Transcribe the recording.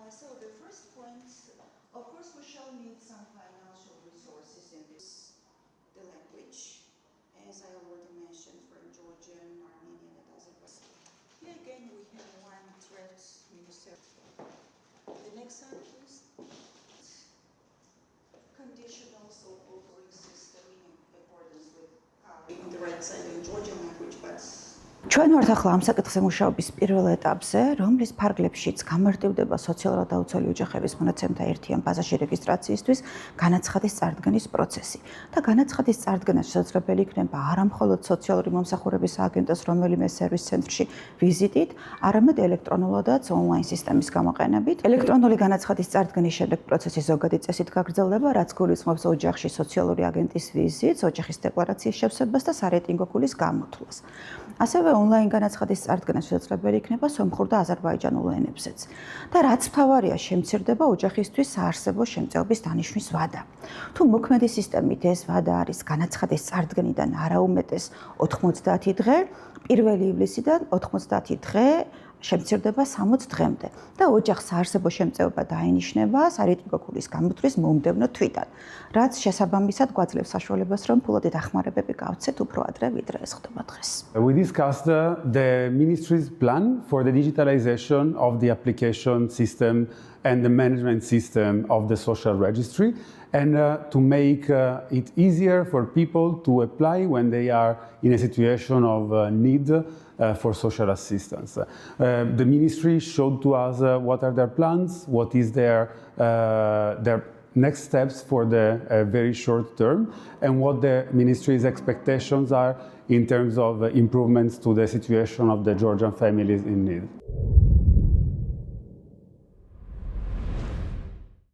So the first point, of course, we shall need some financial resources in this, the language, as I already mentioned, for Georgian, Armenian, and Azerbaijan. Here again, we have one draft minister. The next slide, please. Conditional so-called ordering system in accordance with in the right side in Georgian language, but ჩვენ ვართ ახლა ამ საკითხზე მუშაობის პირველ ეტაპზე, რომლის ფარგლებშიც გამარტივდება სოციალურად დაუცველი ოჯახების მონაცემთა ერთიან ბაზაში რეგისტრაციისთვის განაცხადის წარდგენის პროცესი. და განაცხადის წარდგენა შესაძლებელი იქნება არა მხოლოდ სოციალური მომსახურების სააგენტოს რომელიმე სერვის ცენტრში ვიზიტით, არამედ ელექტრონულადაც ონლაინ სისტემის გამოყენებით. ელექტრონული განაცხადის წარდგენის შემდეგ პროცესი ზოგადი წესით გაგრძელდება, რაც გულისხმობს ოჯახში სოციალური აგენტის ვიზიტს, ოჯახის დეკლარაციის შევსებას და სარეიტინგო ქულის გამოთვლას. ასევე ონლაინ განაცხადის წარდგენა შესაძლებელი იქნება სომხურ და აზერბაიჯანულ ენებზეც. და რაც მთავარია, შემცირდება ოჯახისთვის საარსებო შემწეობის დანიშვნის ვადა. თუ მოქმედი სისტემით ეს ვადა არის განაცხადის წარდგენიდან არაუმეტეს 90 დღე, 1 ივლისიდან 90 დღე შემცირდება 60 დღემდე და ოჯახს საარსებო შემწეობა დაინიშნება სარეიტინგო ქულის გამოთვლის მომდევნო თვიდან, რაც შესაბამისად გვაძლევს საშუალებას, რომ ფულადი დახმარებები გავცეთ უფრო ადრე, ვიდრე ეს ხდება დღეს. We discussed the ministry's plan for the digitalization of the application system and the management system of the social registry and to make it easier for people to apply when they are in a situation of need for social assistance. The ministry showed to us what are their plans, what is their next steps for the very short term, and what the ministry's expectations are in terms of improvements to the situation of the Georgian families in need.